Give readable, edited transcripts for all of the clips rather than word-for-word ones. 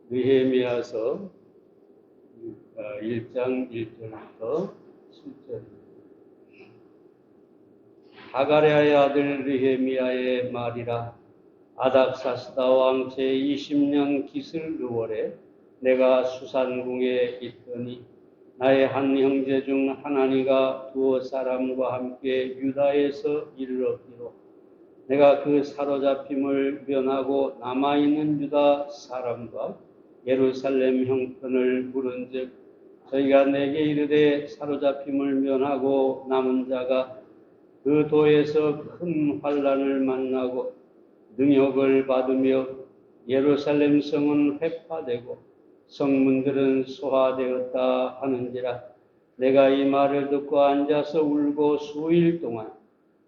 느헤미야서 1장 1절부터 7절입니다. 하가랴의 아들 느헤미야의 말이라. 아닥사스다 왕 제20년 기슬 6월에 내가 수산궁에 있더니 나의 한 형제 중 하나니가 두어 사람과 함께 유다에서 이르렀기로 내가 그 사로잡힘을 면하고 남아있는 유다 사람과 예루살렘 형편을 물은즉 저희가 내게 이르되 사로잡힘을 면하고 남은 자가 그 도에서 큰 환난을 만나고 능욕을 받으며 예루살렘 성은 회파되고 성문들은 소화되었다 하는지라. 내가 이 말을 듣고 앉아서 울고 수일 동안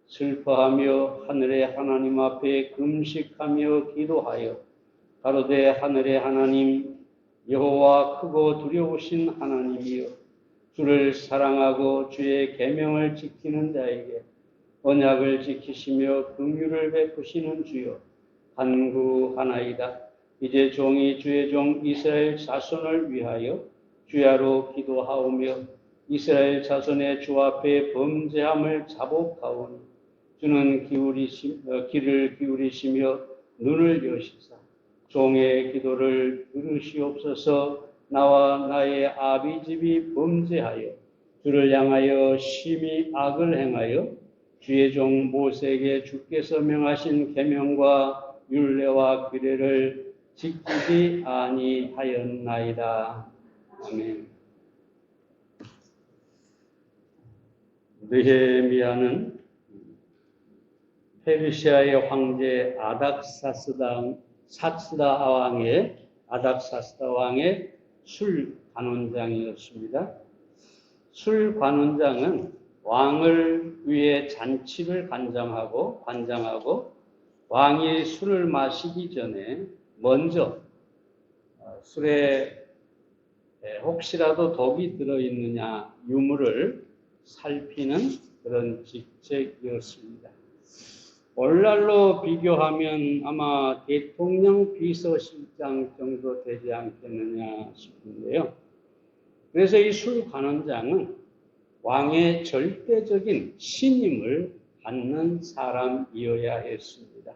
슬퍼하며 하늘의 하나님 앞에 금식하며 기도하여 가로되 하늘의 하나님 여호와 크고 두려우신 하나님이여 주를 사랑하고 주의 계명을 지키는 자에게 언약을 지키시며 긍휼을 베푸시는 주여 간구하나이다. 이제 종이 주의 종 이스라엘 자손을 위하여 주야로 기도하오며 이스라엘 자손의 주 앞에 범죄함을 자복하오니 주는 귀를 기울이시며 눈을 여시사 종의 기도를 들으시옵소서. 나와 나의 아비집이 범죄하여 주를 향하여 심히 악을 행하여 주의 종 모세에게 주께서 명하신 계명과 율례와 규례를 지키지 아니하였나이다. 아멘. 느헤미야는 페르시아의 황제 아닥사스다 왕의 술관원장이었습니다. 술관원장은 왕을 위해 잔치를 관장하고 왕이 술을 마시기 전에 먼저 술에 혹시라도 독이 들어있느냐 유무를 살피는 그런 직책이었습니다. 오늘날로 비교하면 아마 대통령 비서실장 정도 되지 않겠느냐 싶은데요. 그래서 이 술관원장은 왕의 절대적인 신임을 받는 사람이어야 했습니다.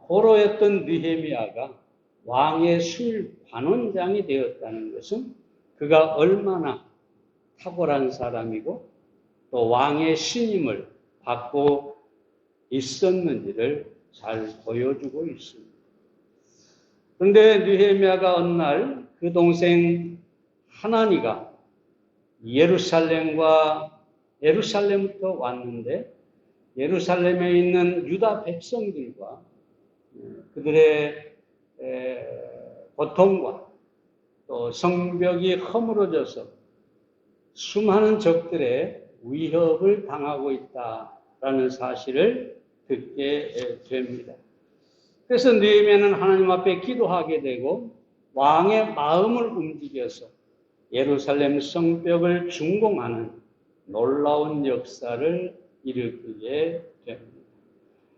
포로였던 느헤미야가 왕의 술관원장이 되었다는 것은 그가 얼마나 탁월한 사람이고 또 왕의 신임을 받고 있었는지를 잘 보여주고 있습니다. 그런데 느헤미야가 어느 날 그 동생 하나니가 예루살렘부터 왔는데 예루살렘에 있는 유다 백성들과 그들의 고통과 또 성벽이 허물어져서 수많은 적들의 위협을 당하고 있다라는 사실을 듣게 됩니다. 그래서 느헤미야는 하나님 앞에 기도하게 되고 왕의 마음을 움직여서 예루살렘 성벽을 준공하는 놀라운 역사를 일으키게 됩니다.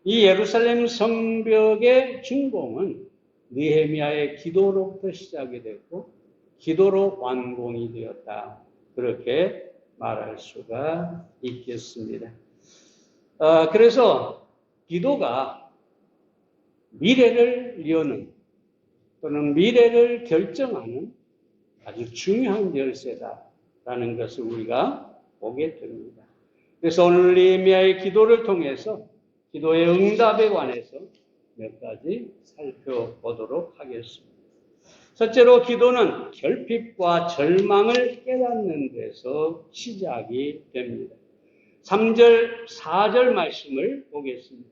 이 예루살렘 성벽의 준공은 느헤미야의 기도로부터 시작이 됐고 기도로 완공이 되었다. 그렇게 말할 수가 있겠습니다. 그래서 기도가 미래를 여는 또는 미래를 결정하는 아주 중요한 열쇠다라는 것을 우리가 보게 됩니다. 그래서 오늘 느헤미야의 기도를 통해서 기도의 응답에 관해서 몇 가지 살펴보도록 하겠습니다. 첫째로 기도는 결핍과 절망을 깨닫는 데서 시작이 됩니다. 3절, 4절 말씀을 보겠습니다.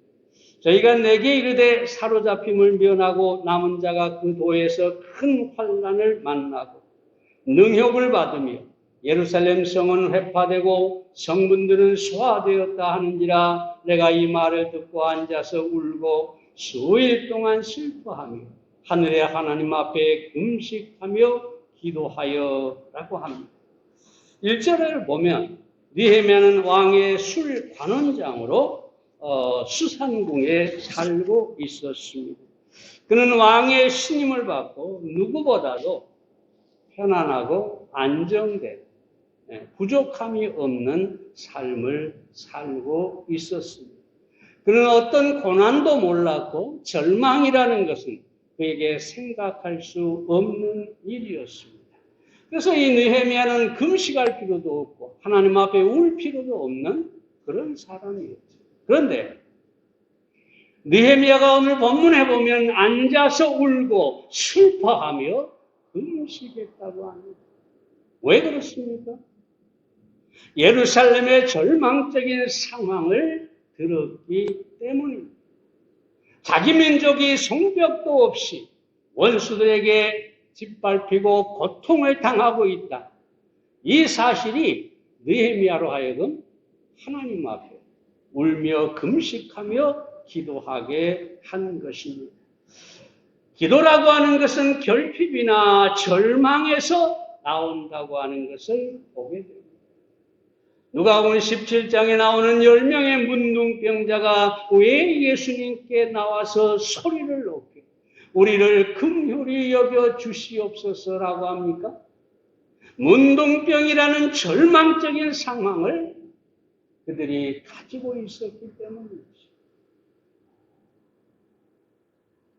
저희가 내게 이르되 사로잡힘을 면하고 남은 자가 그 도에서 큰 환난을 만나고 능욕을 받으며 예루살렘 성은 회파되고 성문들은 소화되었다 하는지라. 내가 이 말을 듣고 앉아서 울고 수일 동안 슬퍼하며 하늘의 하나님 앞에 금식하며 기도하여 라고 합니다. 1절을 보면 느헤미야는 왕의 술관원장으로 수산궁에 살고 있었습니다. 그는 왕의 신임을 받고 누구보다도 편안하고 안정된 부족함이 없는 삶을 살고 있었습니다. 그는 어떤 고난도 몰랐고 절망이라는 것은 그에게 생각할 수 없는 일이었습니다. 그래서 이 느헤미야는 금식할 필요도 없고 하나님 앞에 울 필요도 없는 그런 사람이었죠. 그런데 느헤미야가 오늘 본문에 보면 앉아서 울고 슬퍼하며 금식했다고 합니다. 왜 그렇습니까? 예루살렘의 절망적인 상황을 들었기 때문입니다. 자기 민족이 성벽도 없이 원수들에게 짓밟히고 고통을 당하고 있다. 이 사실이 느헤미야로 하여금 하나님 앞에 울며 금식하며 기도하게 한 것입니다. 기도라고 하는 것은 결핍이나 절망에서 나온다고 하는 것을 보게 됩니다. 누가복음 17장에 나오는 10명의 문둥병자가 왜 예수님께 나와서 소리를 높여 우리를 긍휼히 여겨 주시옵소서라고 합니까? 문둥병이라는 절망적인 상황을 그들이 가지고 있었기 때문이죠.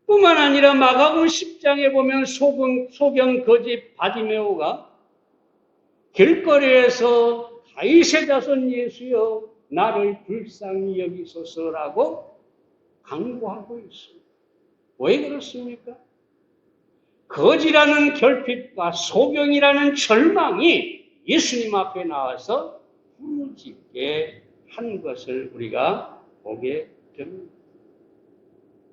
뿐만 아니라 마가복음 10장에 보면 소경 거지 바디메오가 길거리에서 다윗의 자손 예수여 나를 불쌍히 여기소서라고 간구하고 있습니다. 왜 그렇습니까? 거지라는 결핍과 소경이라는 절망이 예수님 앞에 나와서 부르짖게 한 것을 우리가 보게 됩니다.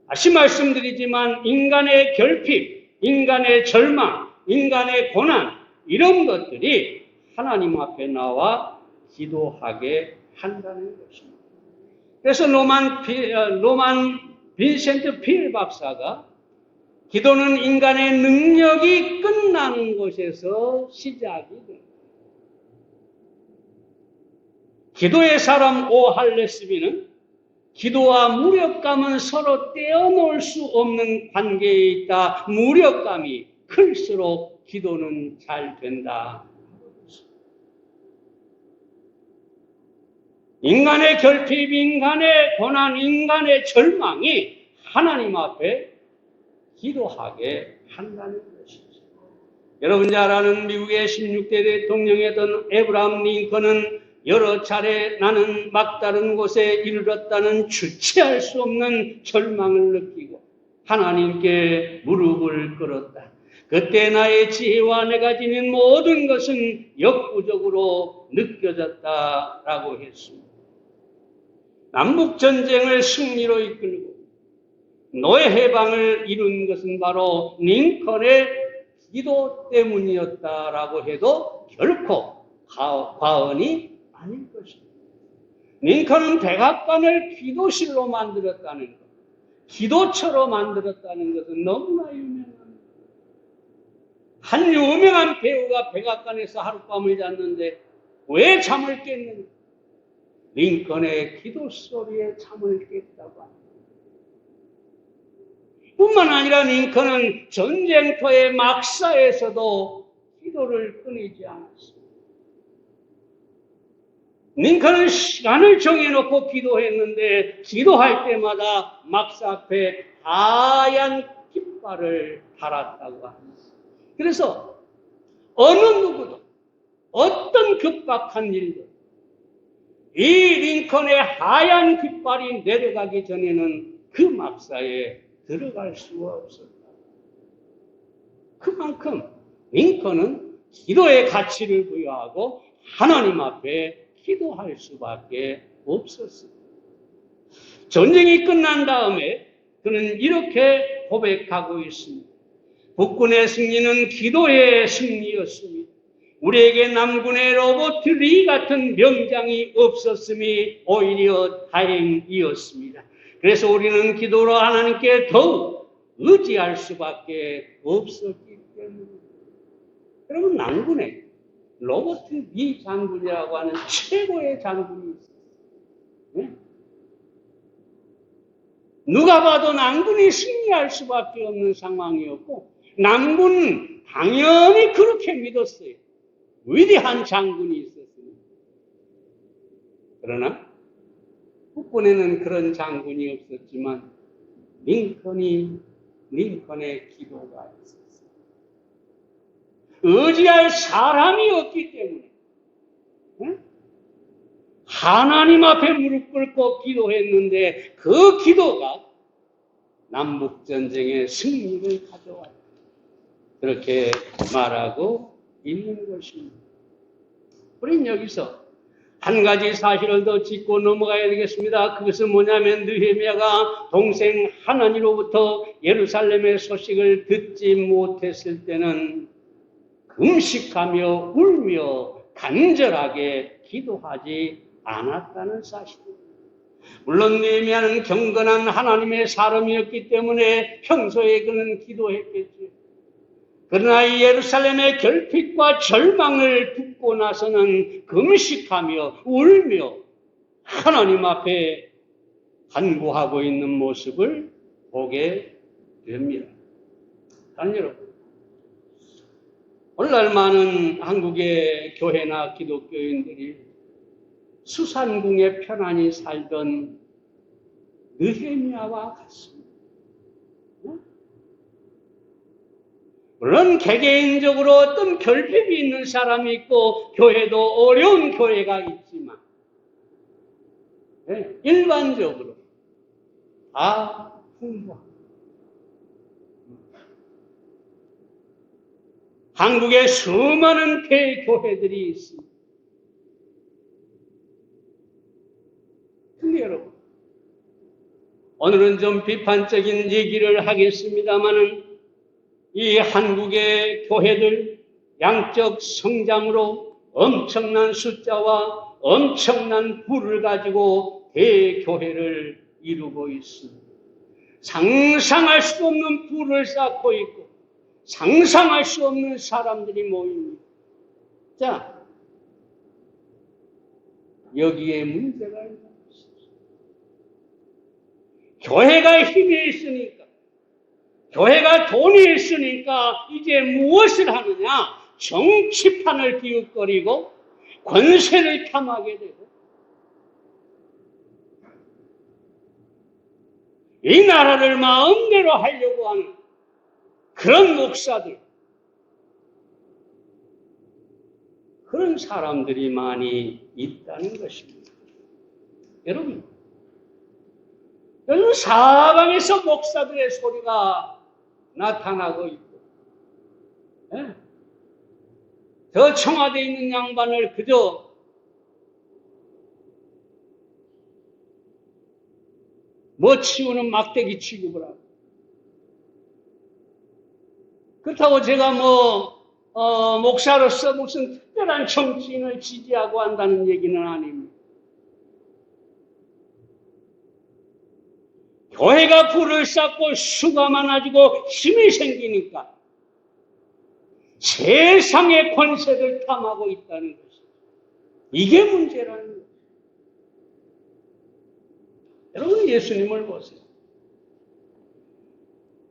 다시 말씀드리지만 인간의 결핍, 인간의 절망, 인간의 고난 이런 것들이 하나님 앞에 나와 기도하게 한다는 것입니다. 그래서 로만 빈센트 필 박사가 기도는 인간의 능력이 끝나는 곳에서 시작이 됩니다. 기도의 사람 오 할레스비는 기도와 무력감은 서로 떼어놓을 수 없는 관계에 있다. 무력감이 클수록 기도는 잘 된다. 인간의 결핍, 인간의 고난, 인간의 절망이 하나님 앞에 기도하게 한다는 것이죠. 여러분 잘 아는 미국의 16대 대통령이었던 에브라함 링컨은 여러 차례 나는 막다른 곳에 이르렀다는 주체할 수 없는 절망을 느끼고 하나님께 무릎을 꿇었다. 그때 나의 지혜와 내가 지닌 모든 것은 역부족으로 느껴졌다라고 했습니다. 남북전쟁을 승리로 이끌고 노예 해방을 이룬 것은 바로 링컨의 기도 때문이었다라고 해도 결코 과언이 아닐 것입니다. 링컨은 백악관을 기도실로 만들었다는 것, 기도처로 만들었다는 것은 너무나 유명합니다. 한 유명한 배우가 백악관에서 하룻밤을 잤는데 왜 잠을 깼는가? 링컨의 기도 소리에 잠을 깼다고 합니다. 뿐만 아니라 링컨은 전쟁터의 막사에서도 기도를 끊이지 않았습니다. 링컨은 시간을 정해놓고 기도했는데 기도할 때마다 막사 앞에 하얀 깃발을 달았다고 합니다. 그래서 어느 누구도 어떤 급박한 일도 이 링컨의 하얀 깃발이 내려가기 전에는 그 막사에 들어갈 수가 없었다. 그만큼 링컨은 기도의 가치를 부여하고 하나님 앞에 기도할 수밖에 없었습니다. 전쟁이 끝난 다음에 그는 이렇게 고백하고 있습니다. 북군의 승리는 기도의 승리였습니다. 우리에게 남군의 로버트 리 같은 명장이 없었음이 오히려 다행이었습니다. 그래서 우리는 기도로 하나님께 더욱 의지할 수밖에 없었기 때문입니다. 여러분, 남군에 로버트 리 장군이라고 하는 최고의 장군이 있었어요. 네? 누가 봐도 남군이 승리할 수밖에 없는 상황이었고 남군은 당연히 그렇게 믿었어요. 위대한 장군이 있었으니. 그러나 국군에는 그런 장군이 없었지만 링컨의 기도가 있었어요. 의지할 사람이 없기 때문에 하나님 앞에 무릎 꿇고 기도했는데 그 기도가 남북전쟁의 승리를 가져왔다. 그렇게 말하고 있는 것입니다. 우린 여기서 한 가지 사실을 더 짚고 넘어가야 되겠습니다. 그것은 뭐냐면 느헤미야가 동생 하나니로부터 예루살렘의 소식을 듣지 못했을 때는 금식하며 울며 간절하게 기도하지 않았다는 사실입니다. 물론 느헤미야는 경건한 하나님의 사람이었기 때문에 평소에 그는 기도했겠죠. 그러나 이 예루살렘의 결핍과 절망을 듣고 나서는 금식하며 울며 하나님 앞에 간구하고 있는 모습을 보게 됩니다. 여러분, 오늘날 많은 한국의 교회나 기독교인들이 수산궁에 편안히 살던 느헤미야와 같습니다. 물론 개개인적으로 어떤 결핍이 있는 사람이 있고 교회도 어려운 교회가 있지만 일반적으로 다 풍부합니다. 한국에 수많은 대교회들이 있습니다. 근데 여러분, 오늘은 좀 비판적인 얘기를 하겠습니다마는 이 한국의 교회들 양적 성장으로 엄청난 숫자와 엄청난 부를 가지고 대교회를 이루고 있습니다. 상상할 수 없는 부를 쌓고 있고 상상할 수 없는 사람들이 모입니다. 자, 여기에 문제가 있는 것입니다. 교회가 힘이 있으니까, 교회가 돈이 있으니까 이제 무엇을 하느냐? 정치판을 기웃거리고 권세를 탐하게 되고 이 나라를 마음대로 하려고 하는 그런 목사들, 그런 사람들이 많이 있다는 것입니다. 여러분 사방에서 목사들의 소리가 나타나고 있고, 저 청와대에 있는 양반을 그저 치우는 막대기 취급을 하고, 그렇다고 제가 목사로서 무슨 특별한 정치인을 지지하고 한다는 얘기는 아닙니다. 교회가 불을 쌓고 수가 많아지고 힘이 생기니까 세상의 권세를 탐하고 있다는 것입니다. 이게 문제라는 거예요. 여러분, 예수님을 보세요.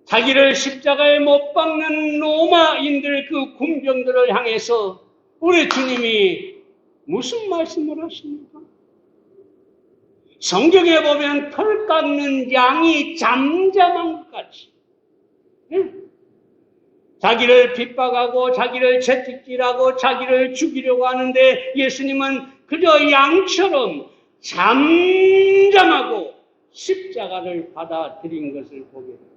자기를 십자가에 못 박는 로마인들 그 군병들을 향해서 우리 주님이 무슨 말씀을 하십니까? 성경에 보면 털 깎는 양이 잠잠한 것 같이 자기를 핍박하고 자기를 채찍질하고 자기를 죽이려고 하는데 예수님은 그저 양처럼 잠잠하고 십자가를 받아들인 것을 보게 됩니다.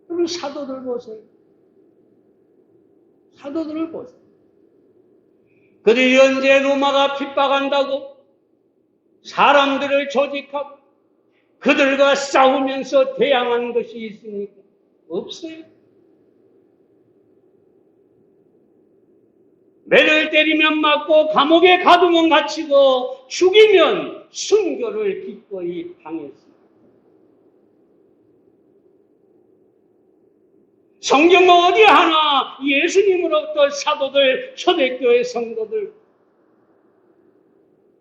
그럼 사도들 보세요. 사도들을 보세요. 그들이 언제 로마가 핍박한다고 사람들을 조직하고 그들과 싸우면서 대항한 것이 있습니까? 없어요. 매를 때리면 맞고 감옥에 가두면 갇히고 죽이면 순교를 기꺼이 당했습니다. 성경 어디 하나 예수님으로부터 사도들, 초대교회 성도들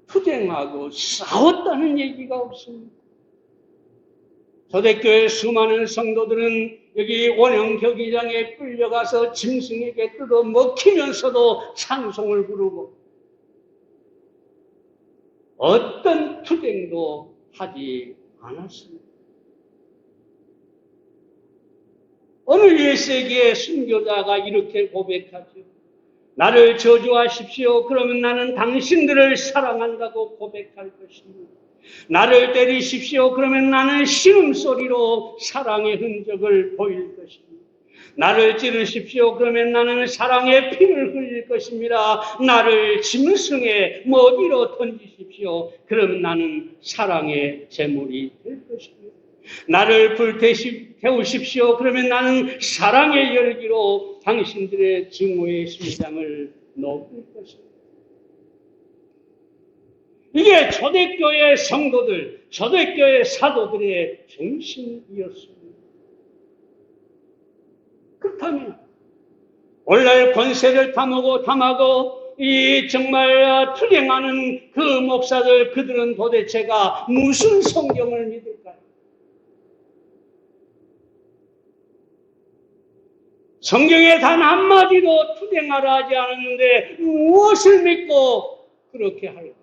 투쟁하고 싸웠다는 얘기가 없습니다. 초대교회 수많은 성도들은 여기 원형 경기장에 끌려가서 짐승에게 뜯어 먹히면서도 찬송을 부르고 어떤 투쟁도 하지 않았습니다. 오늘 1세기의 순교자가 이렇게 고백하죠. 나를 저주하십시오. 그러면 나는 당신들을 사랑한다고 고백할 것입니다. 나를 때리십시오. 그러면 나는 신음소리로 사랑의 흔적을 보일 것입니다. 나를 찌르십시오. 그러면 나는 사랑의 피를 흘릴 것입니다. 나를 짐승의 먹이로 던지십시오. 그러면 나는 사랑의 제물이 될 것입니다. 나를 불태우십시오. 그러면 나는 사랑의 열기로 당신들의 증오의 심장을 녹일 것입니다. 이게 초대교회 성도들, 초대교회 사도들의 정신이었습니다. 그렇다면 오늘날 권세를 탐하고 이 정말 투쟁하는 그 목사들, 그들은 도대체가 무슨 성경을 믿을까요? 성경에 단 한마디도 투쟁하라 하지 않았는데 무엇을 믿고 그렇게 할까요?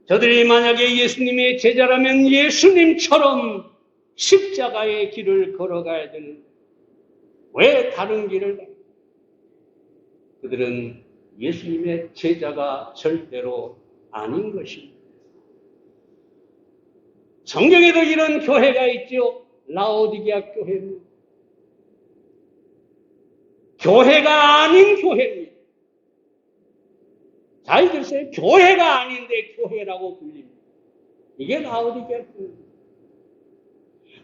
저들이 만약에 예수님의 제자라면 예수님처럼 십자가의 길을 걸어가야 되는데 왜 다른 길을 가요? 그들은 예수님의 제자가 절대로 아닌 것입니다. 성경에도 이런 교회가 있죠. 라오디게아 교회입니다. 교회가 아닌 교회입니다. 잘 들으세요. 교회가 아닌데 교회라고 불립니다. 이게 라오디게아 교회입니다.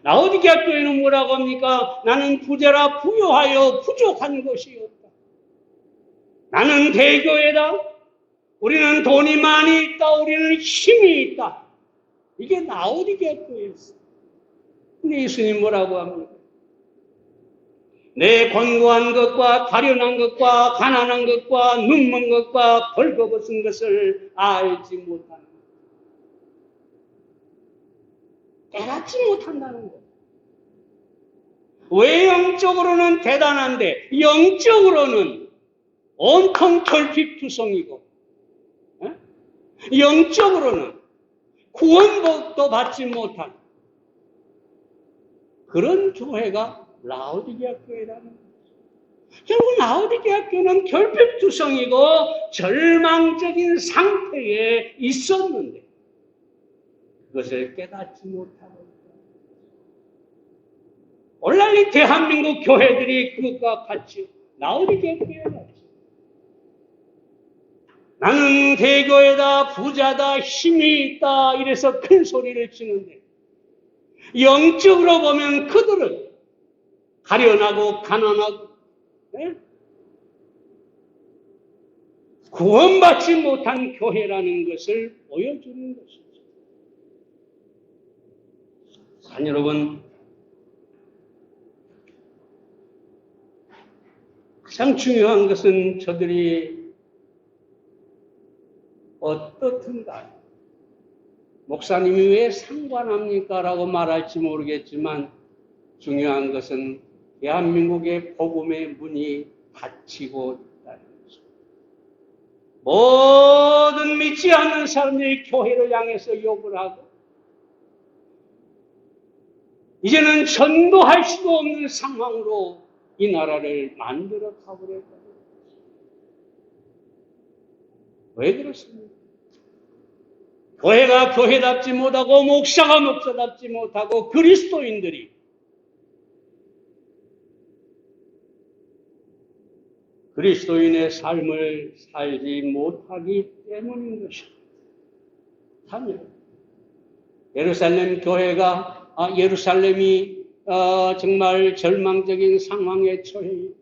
라오디게아 교회는 뭐라고 합니까? 나는 부자라 부요하여 부족한 것이 없다. 나는 대교회다. 우리는 돈이 많이 있다. 우리는 힘이 있다. 이게 라오디게아 교회였어요. 근데 예수님 뭐라고 합니까? 내 권고한 것과 가련한 것과 가난한 것과 눈먼 것과 벌거벗은 것을 알지 못하는 것. 깨닫지 못한다는 것. 외형적으로는 대단한데 영적으로는 온통 결핍투성이고 영적으로는 구원복도 받지 못한 그런 교회가 라오디게아 교회라는 거죠. 결국 라오디게아 교회는 결핍투성이고 절망적인 상태에 있었는데 그것을 깨닫지 못하고 오늘날 이 대한민국 교회들이 그것과 같이 라오디게아 교회가 같이 나는 대교회다, 부자다, 힘이 있다 이래서 큰 소리를 치는데 영적으로 보면 그들은 가련하고 가난하고 구원받지 못한 교회라는 것을 보여주는 것이죠. 산 여러분, 가장 중요한 것은 저들이 어떻든가 목사님이 왜 상관합니까? 라고 말할지 모르겠지만 중요한 것은 대한민국의 복음의 문이 닫히고 있다는 것입니다. 모든 믿지 않는 사람들이 교회를 향해서 욕을 하고 이제는 전도할 수도 없는 상황으로 이 나라를 만들어 가버렸다. 왜 그렇습니까? 교회가 교회답지 못하고 목사가 목사답지 못하고 그리스도인들이 그리스도인의 삶을 살지 못하기 때문인 것입니다. 예루살렘 교회가 예루살렘이 정말 절망적인 상황에 처해 있다.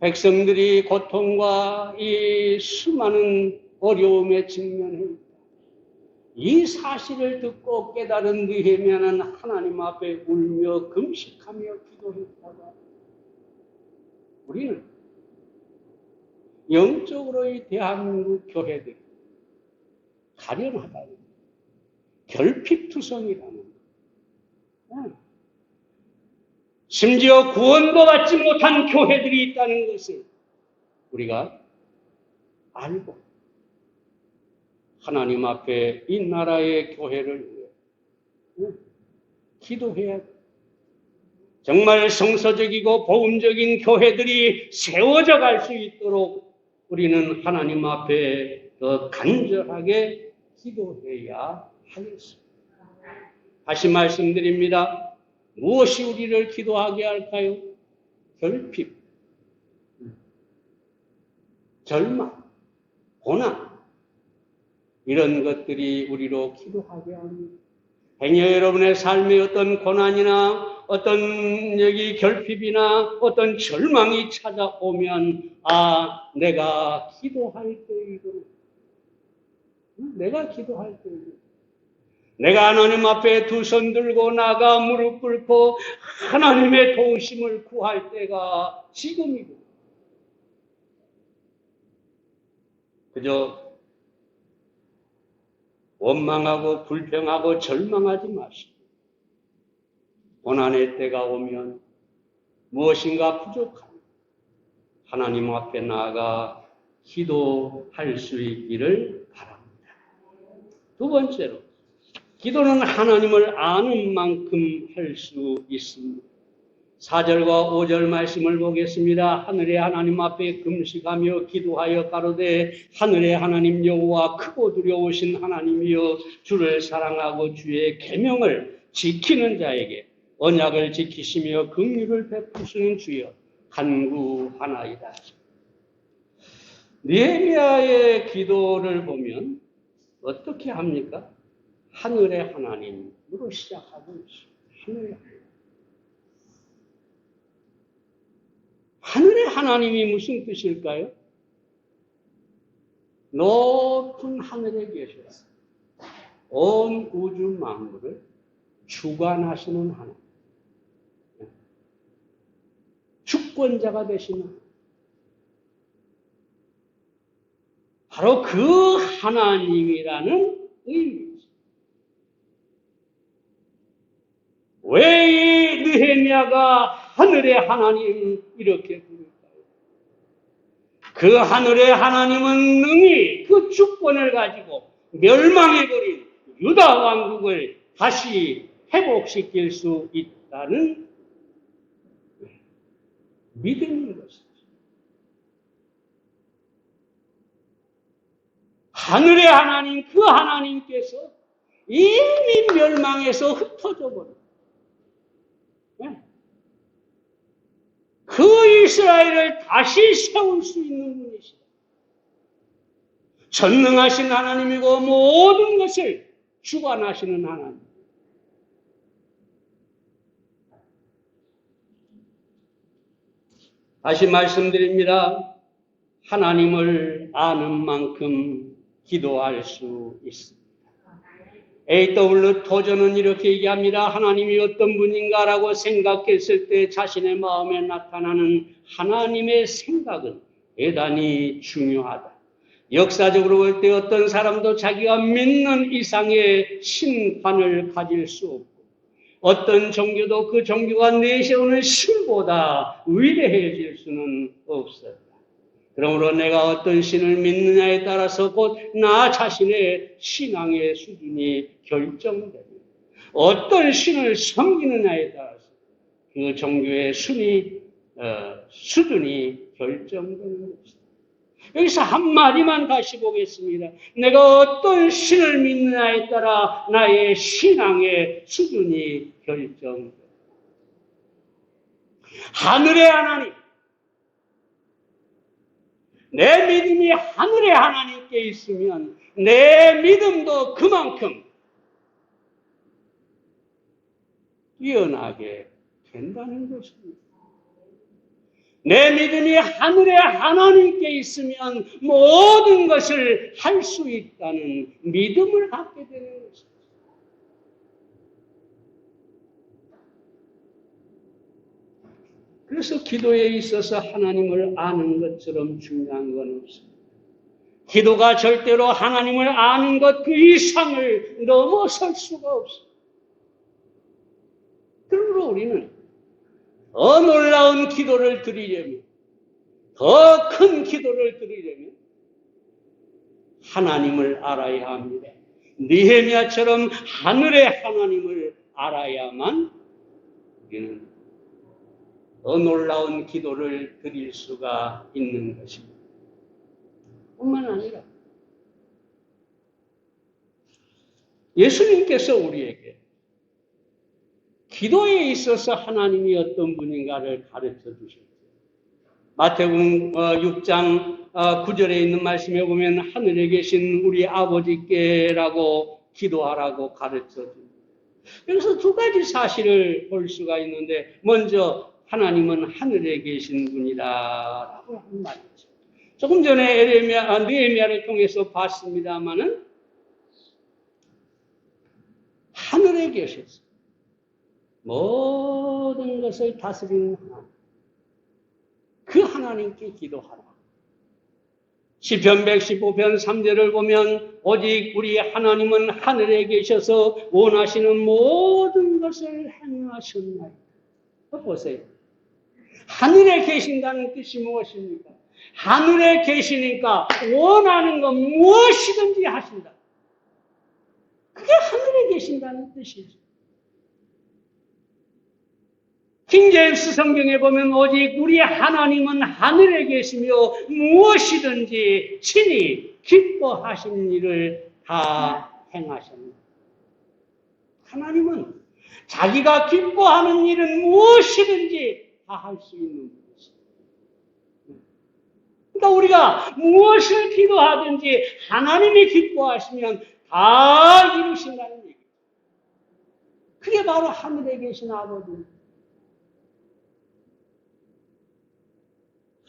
백성들이 고통과 이 수많은 어려움에 직면해 있다. 이 사실을 듣고 깨달은 느헤미야는 하나님 앞에 울며 금식하며 기도했다가 우리는 영적으로 이 대한민국 교회들 가련하다. 결핍투성이라는. 심지어 구원도 받지 못한 교회들이 있다는 것을 우리가 알고 하나님 앞에 이 나라의 교회를 위해 기도해야 돼. 정말 성서적이고 복음적인 교회들이 세워져 갈 수 있도록 우리는 하나님 앞에 더 간절하게 기도해야 하겠습니다. 다시 말씀드립니다. 무엇이 우리를 기도하게 할까요? 결핍, 절망, 고난, 이런 것들이 우리로 기도하게 합니다. 행여 여러분의 삶에 어떤 고난이나 어떤 여기 결핍이나 어떤 절망이 찾아오면 내가 기도할 때이고 내가 하나님 앞에 두 손 들고 나가 무릎 꿇고 하나님의 도우심을 구할 때가 지금이고 그저 원망하고 불평하고 절망하지 마시고 고난의 때가 오면 무엇인가 부족한 하나님 앞에 나아가 기도할 수 있기를 바랍니다. 두 번째로 기도는 하나님을 아는 만큼 할 수 있습니다. 4절과 5절 말씀을 보겠습니다. 하늘의 하나님 앞에 금식하며 기도하여 가로되 하늘의 하나님 여호와 크고 두려우신 하나님이여 주를 사랑하고 주의 계명을 지키는 자에게 언약을 지키시며 긍휼을 베푸시는 주여 간구하나이다. 느헤미야의 기도를 보면 어떻게 합니까? 하늘의 하나님으로 시작하고 있습니다. 하늘의 하나님. 하늘의 하나님이 무슨 뜻일까요? 높은 하늘에 계셔서 온 우주 만물을 주관하시는 하나님. 주권자가 되시는 바로 그 하나님이라는 의미입니다. 왜 이 느헤미야가 하늘의 하나님 이렇게 부를까요? 그 하늘의 하나님은 능히 그 주권을 가지고 멸망해버린 유다 왕국을 다시 회복시킬 수 있다는 믿음인 것이죠. 하늘의 하나님, 그 하나님께서 이미 멸망해서 흩어져 버린 그 이스라엘을 다시 세울 수 있는 분이시다. 전능하신 하나님이고 모든 것을 주관하시는 하나님. 다시 말씀드립니다. 하나님을 아는 만큼 기도할 수 있습니다. A.W. 토저는 이렇게 얘기합니다. 하나님이 어떤 분인가라고 생각했을 때 자신의 마음에 나타나는 하나님의 생각은 대단히 중요하다. 역사적으로 볼 때 어떤 사람도 자기가 믿는 이상의 신관을 가질 수 없고 어떤 종교도 그 종교가 내세우는 신보다 위대해질 수는 없었다. 그러므로 내가 어떤 신을 믿느냐에 따라서 곧 나 자신의 신앙의 수준이 결정됩니다. 어떤 신을 섬기느냐에 따라서 그 종교의 수준이 결정되는 것입니다. 여기서 한마디만 다시 보겠습니다. 내가 어떤 신을 믿느냐에 따라 나의 신앙의 수준이 결정됩니다. 하늘의 하나님, 내 믿음이 하늘의 하나님께 있으면 내 믿음도 그만큼 뛰어나게 된다는 것입니다. 내 믿음이 하늘의 하나님께 있으면 모든 것을 할 수 있다는 믿음을 갖게 되는 것입니다. 그래서 기도에 있어서 하나님을 아는 것처럼 중요한 건 없습니다. 기도가 절대로 하나님을 아는 것 그 이상을 넘어설 수가 없어. 그러므로 우리는 더 놀라운 기도를 드리려면, 더 큰 기도를 드리려면 하나님을 알아야 합니다. 느헤미야처럼 하늘의 하나님을 알아야만 우리는 더 놀라운 기도를 드릴 수가 있는 것입니다. 뿐만 아니라 예수님께서 우리에게 기도에 있어서 하나님이 어떤 분인가를 가르쳐 주셨어요. 마태복음 6장 9절에 있는 말씀에 보면 하늘에 계신 우리 아버지께라고 기도하라고 가르쳐 줍니다. 여기서 두 가지 사실을 볼 수가 있는데, 먼저 하나님은 하늘에 계신 분이다라고 한 말이죠. 조금 전에 느헤미야를 통해서 봤습니다마는 하늘에 계셔서 모든 것을 다스리는 하나님, 그 하나님께 기도하라. 시편 115편 3절을 보면 오직 우리 하나님은 하늘에 계셔서 원하시는 모든 것을 행하셨나이다. 보세요. 하늘에 계신다는 뜻이 무엇입니까? 하늘에 계시니까 원하는 것 무엇이든지 하신다. 그게 하늘에 계신다는 뜻이죠. 킹제임스 성경에 보면 오직 우리 하나님은 하늘에 계시며 무엇이든지 친히 기뻐하시는 일을 다 행하십니다. 하나님은 자기가 기뻐하는 일은 무엇이든지 다 할 수 있는 분이십니다. 그러니까 우리가 무엇을 기도하든지 하나님이 기뻐하시면 다 이루신다는 얘기죠. 그게 바로 하늘에 계신 아버지입니다.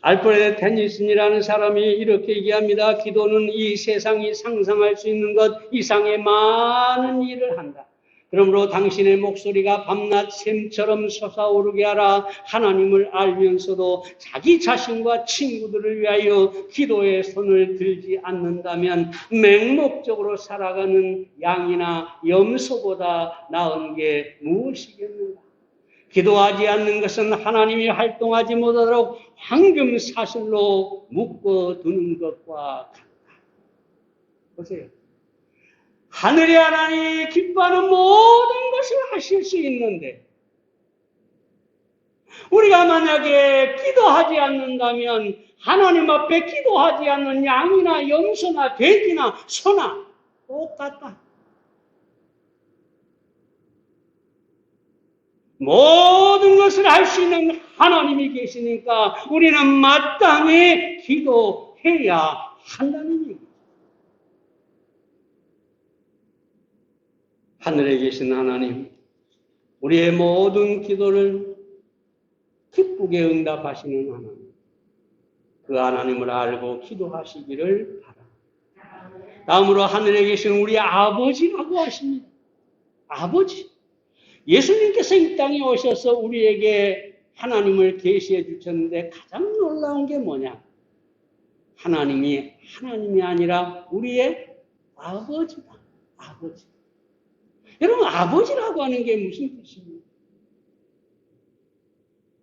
알프레드 테니슨이라는 사람이 이렇게 얘기합니다. 기도는 이 세상이 상상할 수 있는 것 이상의 많은 일을 한다. 그러므로 당신의 목소리가 밤낮 샘처럼 솟아오르게 하라. 하나님을 알면서도 자기 자신과 친구들을 위하여 기도에 손을 들지 않는다면 맹목적으로 살아가는 양이나 염소보다 나은 게 무엇이겠는가? 기도하지 않는 것은 하나님이 활동하지 못하도록 황금 사슬로 묶어두는 것과 같다. 보세요. 하늘의 하나님이 기뻐하는 모든 것을 하실 수 있는데 우리가 만약에 기도하지 않는다면 하나님 앞에 기도하지 않는 양이나 염소나 돼지나 소나 똑같다. 모든 것을 할 수 있는 하나님이 계시니까 우리는 마땅히 기도해야 한다는 얘기죠. 하늘에 계신 하나님, 우리의 모든 기도를 기쁘게 응답하시는 하나님, 그 하나님을 알고 기도하시기를 바랍니다. 다음으로 하늘에 계신 우리 아버지라고 하십니다. 아버지. 예수님께서 이 땅에 오셔서 우리에게 하나님을 계시해 주셨는데 가장 놀라운 게 뭐냐? 하나님이 아니라 우리의 아버지다. 아버지. 여러분, 아버지라고 하는 게 무슨 뜻입니까?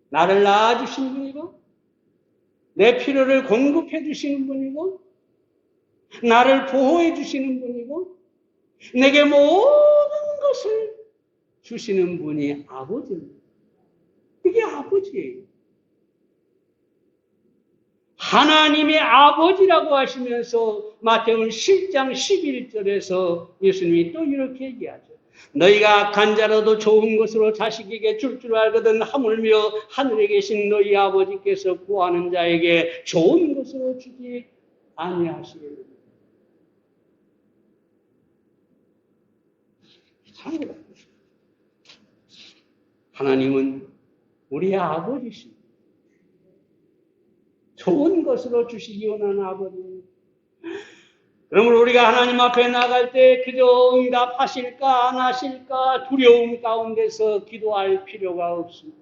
나를 낳아주신 분이고, 내 필요를 공급해 주시는 분이고, 나를 보호해 주시는 분이고, 내게 모든 것을 주시는 분이 아버지입니다. 이게 아버지예요. 하나님의 아버지라고 하시면서 마태복음 10장 11절에서 예수님이 또 이렇게 얘기하죠. 너희가 악한 자라도 좋은 것으로 자식에게 줄 알거든 하물며 하늘에 계신 너희 아버지께서 구하는 자에게 좋은 것으로 주지 아니하시리라. 하나님은 우리의 아버지십니다. 좋은 것으로 주시기 원하는 아버지입니다. 그러므로 우리가 하나님 앞에 나갈 때 그저 응답하실까 안 하실까 두려움 가운데서 기도할 필요가 없습니다.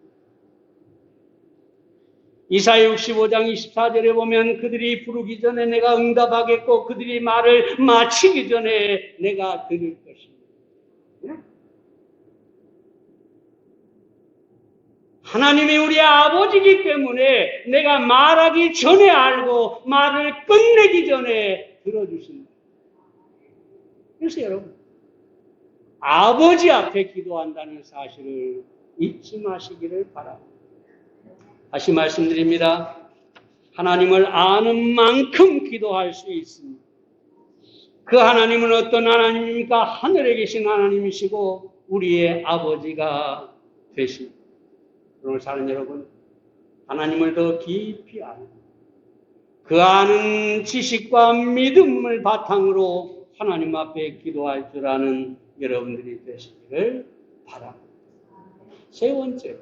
이사야 65장 24절에 보면 그들이 부르기 전에 내가 응답하겠고 그들이 말을 마치기 전에 내가 들을 것입니다. 하나님이 우리 아버지이기 때문에 내가 말하기 전에 알고 말을 끝내기 전에 들어주신다. 그래서 여러분, 아버지 앞에 기도한다는 사실을 잊지 마시기를 바랍니다. 다시 말씀드립니다. 하나님을 아는 만큼 기도할 수 있습니다. 그 하나님은 어떤 하나님입니까? 하늘에 계신 하나님이시고 우리의 아버지가 되십니다. 오늘 사는 여러분, 하나님을 더 깊이 아는 그 아는 지식과 믿음을 바탕으로 하나님 앞에 기도할 줄 아는 여러분들이 되시기를 바랍니다. 세 번째,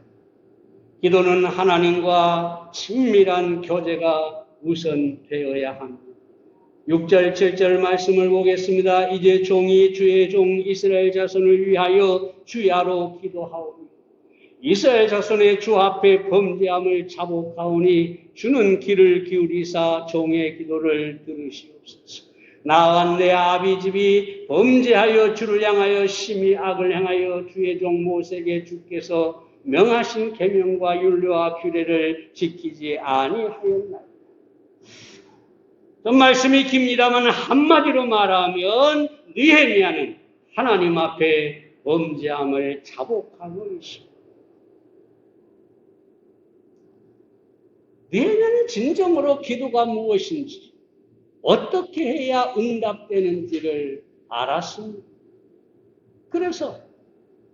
기도는 하나님과 친밀한 교제가 우선되어야 합니다. 6절, 7절 말씀을 보겠습니다. 이제 종이 주의 종 이스라엘 자손을 위하여 주야로 기도하오니 이스라엘 자손의 주 앞에 범죄함을 자복하오니 주는 귀를 기울이사 종의 기도를 들으시옵소서. 나와 내 아비집이 범죄하여 주를 향하여 심히 악을 행하여 주의 종 모세에게 주께서 명하신 계명과 율례와 규례를 지키지 아니하였나이다. 좀 말씀이 깁니다만 한마디로 말하면 느헤미야는 하나님 앞에 범죄함을 자복하고 있습니다. 느헤미야는 진정으로 기도가 무엇인지, 어떻게 해야 응답되는지를 알았습니다. 그래서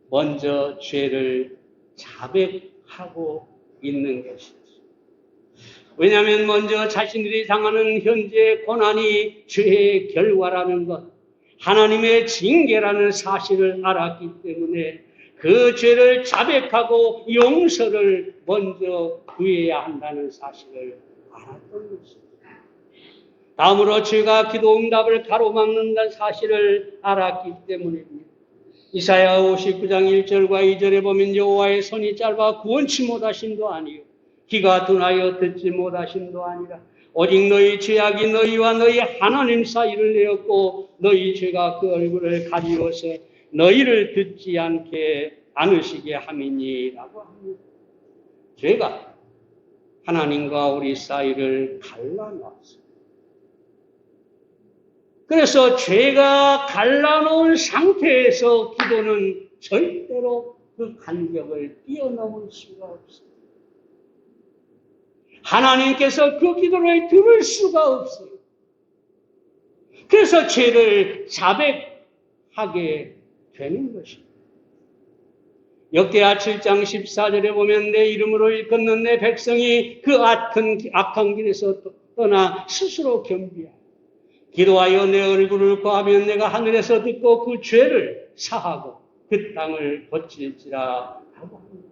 먼저 죄를 자백하고 있는 것이죠. 왜냐하면 먼저 자신들이 당하는 현재 고난이 죄의 결과라는 것, 하나님의 징계라는 사실을 알았기 때문에 그 죄를 자백하고 용서를 먼저 구해야 한다는 사실을 알았던 것입니다. 다음으로 죄가 기도 응답을 가로막는다는 사실을 알았기 때문입니다. 이사야 59장 1절과 2절에 보면 여호와의 손이 짧아 구원치 못하심도 아니요 귀가 둔하여 듣지 못하심도 아니라 오직 너희 죄악이 너희와 너희 하나님 사이를 내었고 너희 죄가 그 얼굴을 가리워서 너희를 듣지 않으시게 함이니라고 합니다. 죄가 하나님과 우리 사이를 갈라놨습니다. 그래서 죄가 갈라놓은 상태에서 기도는 절대로 그 간격을 뛰어넘을 수가 없습니다. 하나님께서 그 기도를 들을 수가 없어요. 그래서 죄를 자백하게 되는 것입니다. 역대하 7장 14절에 보면 내 이름으로 일컫는 내 백성이 그 악한 길에서 떠나 스스로 겸비하여 기도하여 내 얼굴을 구하면 내가 하늘에서 듣고 그 죄를 사하고 그 땅을 고칠지라 하고 합니다.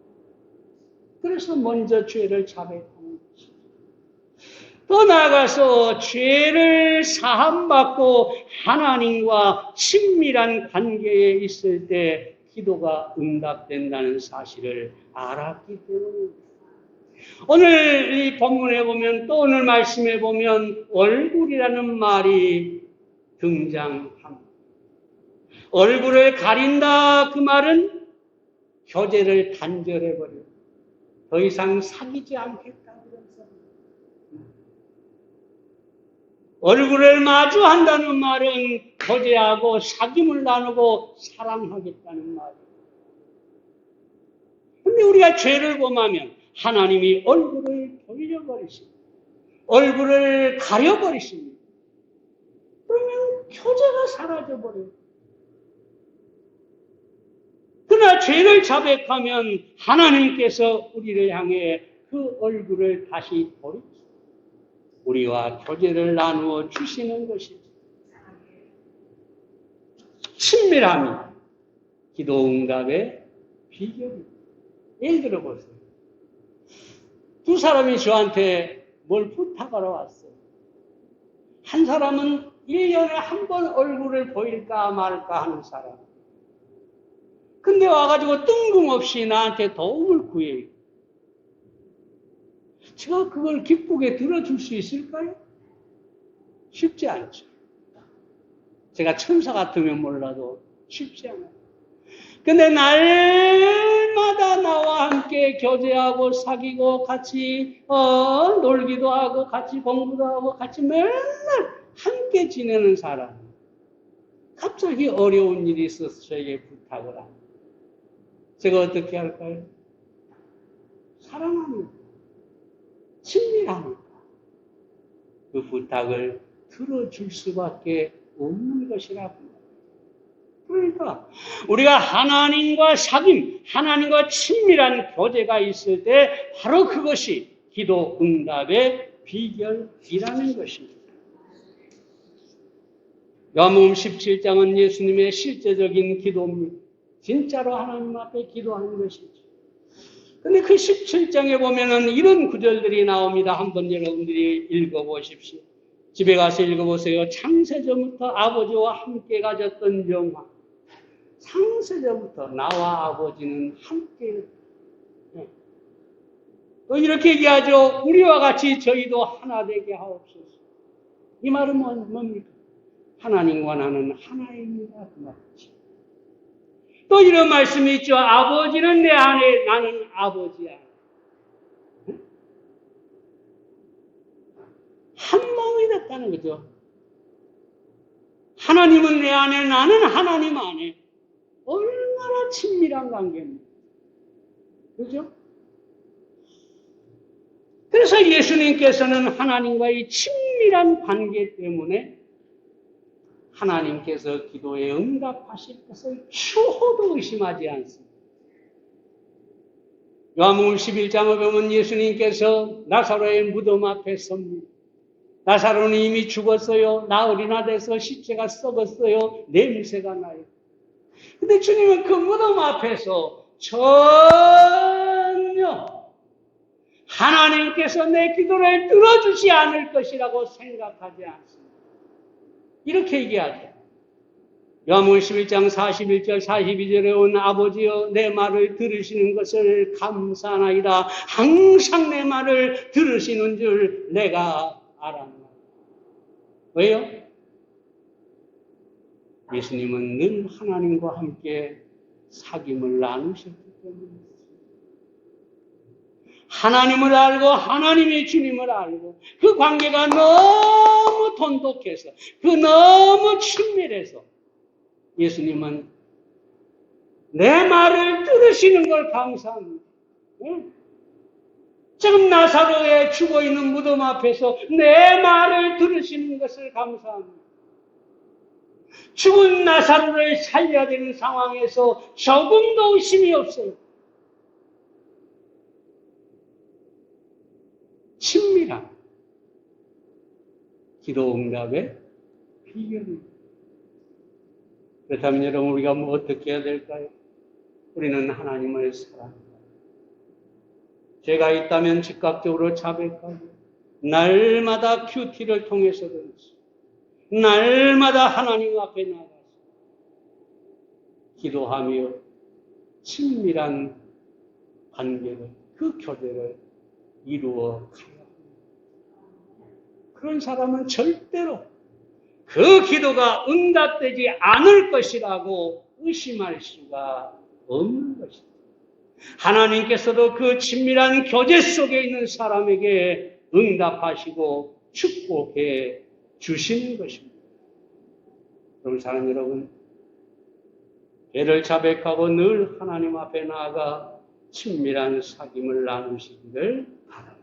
그래서 먼저 죄를 자백하는 것입니다. 또 나아가서 죄를 사함받고 하나님과 친밀한 관계에 있을 때 기도가 응답된다는 사실을 알았기 때문입니다. 오늘 이 본문에 보면 또 오늘 말씀에 보면 얼굴이라는 말이 등장합니다. 얼굴을 가린다 그 말은 교제를 단절해버려 더 이상 사귀지 않겠다 그런 소리입니다. 얼굴을 마주한다는 말은 교제하고 사귐을 나누고 사랑하겠다는 말이에요. 그런데 우리가 죄를 범하면 하나님이 얼굴을 돌려버리십니다. 얼굴을 가려버리십니다. 그러면 교제가 사라져버려요. 그러나 죄를 자백하면 하나님께서 우리를 향해 그 얼굴을 다시 돌이키고 우리와 교제를 나누어 주시는 것입니다. 친밀함이 기도 응답의 비결입니다. 예를 들어 보세요. 두 사람이 저한테 뭘 부탁하러 왔어요. 한 사람은 1년에 한 번 얼굴을 보일까 말까 하는 사람. 근데 와가지고 뜬금없이 나한테 도움을 구해요. 제가 그걸 기쁘게 들어줄 수 있을까요? 쉽지 않죠. 제가 천사 같으면 몰라도 쉽지 않아요. 근데 날마다 나와 함께 교제하고 사귀고 같이 놀기도 하고 같이 공부도 하고 같이 맨날 함께 지내는 사람. 갑자기 어려운 일이 있어서 저에게 부탁을 합니다. 제가 어떻게 할까요? 사랑합니다. 친밀합니다. 그 부탁을 들어줄 수밖에 없는 것이라고. 그러니까 우리가 하나님과 사귐, 하나님과 친밀한 교제가 있을 때 바로 그것이 기도 응답의 비결이라는 것입니다. 요한복음 17장은 예수님의 실제적인 기도입니다. 진짜로 하나님 앞에 기도하는 것이죠. 근데 그 17장에 보면은 이런 구절들이 나옵니다. 한번 여러분들이 읽어보십시오. 집에 가서 읽어보세요. 창세전부터 아버지와 함께 가졌던 영화. 창세전부터 나와 아버지는 함께. 또 이렇게 얘기하죠. 우리와 같이 저희도 하나 되게 하옵소서. 이 말은 뭡니까? 하나님과 나는 하나입니다. 그 말이죠. 또 이런 말씀이 있죠. 아버지는 내 안에, 나는 아버지 안에. 한 몸이 됐다는 거죠. 하나님은 내 안에, 나는 하나님 안에. 얼마나 친밀한 관계입니다. 그죠? 그래서 예수님께서는 하나님과의 친밀한 관계 때문에 하나님께서 기도에 응답하실 것을 추호도 의심하지 않습니다. 요한복음 11장을 보면 예수님께서 나사로의 무덤 앞에 섭니다. 나사로는 이미 죽었어요. 나흘이나 돼서 시체가 썩었어요. 냄새가 나요. 근데 주님은 그 무덤 앞에서 전혀 하나님께서 내 기도를 들어주지 않을 것이라고 생각하지 않습니다. 이렇게 얘기하죠. 요한복음 11장 41절 42절에 온 아버지여 내 말을 들으시는 것을 감사하나이다. 항상 내 말을 들으시는 줄 내가 알았나. 왜요? 예수님은 늘 하나님과 함께 사귐을 나누셨기 때문입니다. 하나님을 알고 하나님의 주님을 알고 그 관계가 너무 돈독해서 그 너무 친밀해서 예수님은 내 말을 들으시는 걸 감사합니다. 지금 나사로의 죽어있는 무덤 앞에서 내 말을 들으시는 것을 감사합니다. 죽은 나사로를 살려야 되는 상황에서 조금도 의심이 없어요. 친밀한 기도 응답의 비결입니다. 그렇다면 여러분 우리가 어떻게 해야 될까요? 우리는 하나님을 사랑합니다. 죄가 있다면 즉각적으로 자백하고 날마다 큐티를 통해서든지 날마다 하나님 앞에 나가서 기도하며 친밀한 관계를 그 교제를 이루어 가야 합니다. 그런 사람은 절대로 그 기도가 응답되지 않을 것이라고 의심할 수가 없는 것입니다. 하나님께서도 그 친밀한 교제 속에 있는 사람에게 응답하시고 축복해 주시는 것입니다. 그럼 사랑 여러분, 죄를 자백하고 늘 하나님 앞에 나아가 친밀한 사귐을 나누시기를 바랍니다.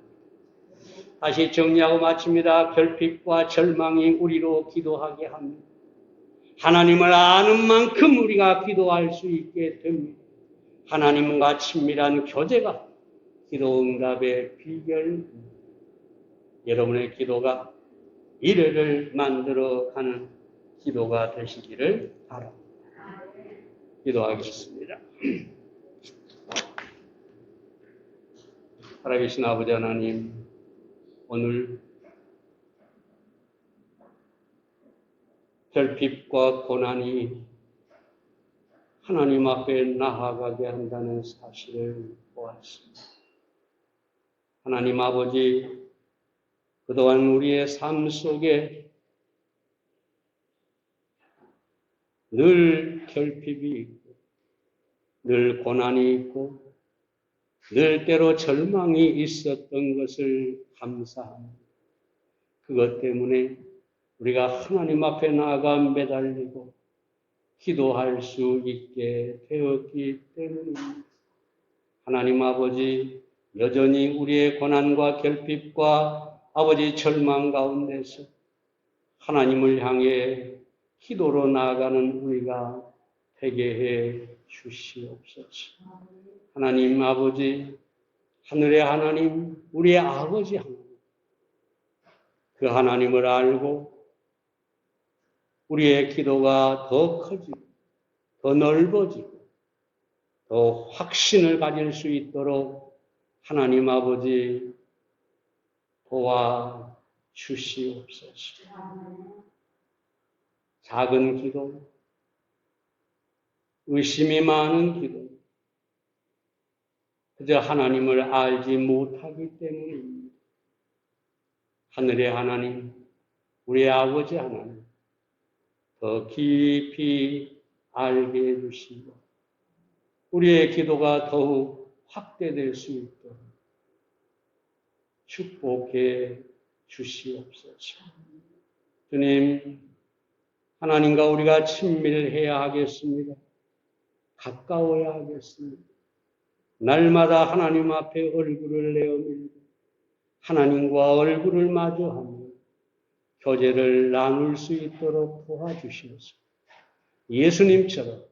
다시 정리하고 마칩니다. 결핍과 절망이 우리로 기도하게 합니다. 하나님을 아는 만큼 우리가 기도할 수 있게 됩니다. 하나님과 친밀한 교제가 기도 응답의 비결입니다. 여러분의 기도가 미래를 만들어가는 기도가 되시기를 바랍니다. 기도하겠습니다. 살아계신 아버지 하나님, 오늘 결핍과 고난이 하나님 앞에 나아가게 한다는 사실을 보았습니다. 하나님 아버지, 그동안 우리의 삶 속에 늘 결핍이 있고, 늘 고난이 있고, 늘 때로 절망이 있었던 것을 감사합니다. 그것 때문에 우리가 하나님 앞에 나아가 매달리고 기도할 수 있게 되었기 때문입니다. 하나님 아버지, 여전히 우리의 고난과 결핍과 아버지 절망 가운데서 하나님을 향해 기도로 나아가는 우리가 되게 해 주시옵소서. 하나님 아버지, 하늘의 하나님, 우리의 아버지 하나님, 그 하나님을 알고 우리의 기도가 더 커지고 더 넓어지고 더 확신을 가질 수 있도록 하나님 아버지 도와 주시옵소서. 작은 기도, 의심이 많은 기도, 그저 하나님을 알지 못하기 때문입니다. 하늘의 하나님, 우리의 아버지 하나님, 더 깊이 알게 해주시고 우리의 기도가 더욱 확대될 수 있도록 축복해 주시옵소서. 주님, 하나님과 우리가 친밀해야 하겠습니다. 가까워야 하겠습니다. 날마다 하나님 앞에 얼굴을 내어밀고 하나님과 얼굴을 마주하며 교제를 나눌 수 있도록 도와주시옵소서. 예수님처럼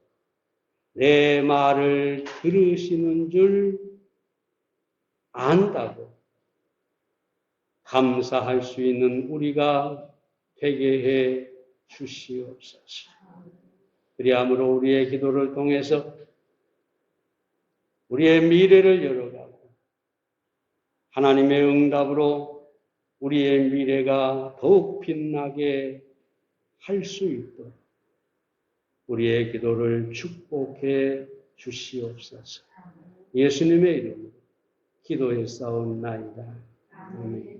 내 말을 들으시는 줄 안다고 감사할 수 있는 우리가 되게 해 주시옵소서. 그리함으로 우리의 기도를 통해서 우리의 미래를 열어가고 하나님의 응답으로 우리의 미래가 더욱 빛나게 할 수 있도록 우리의 기도를 축복해 주시옵소서. 예수님의 이름으로 기도했사옵나이다. 아멘.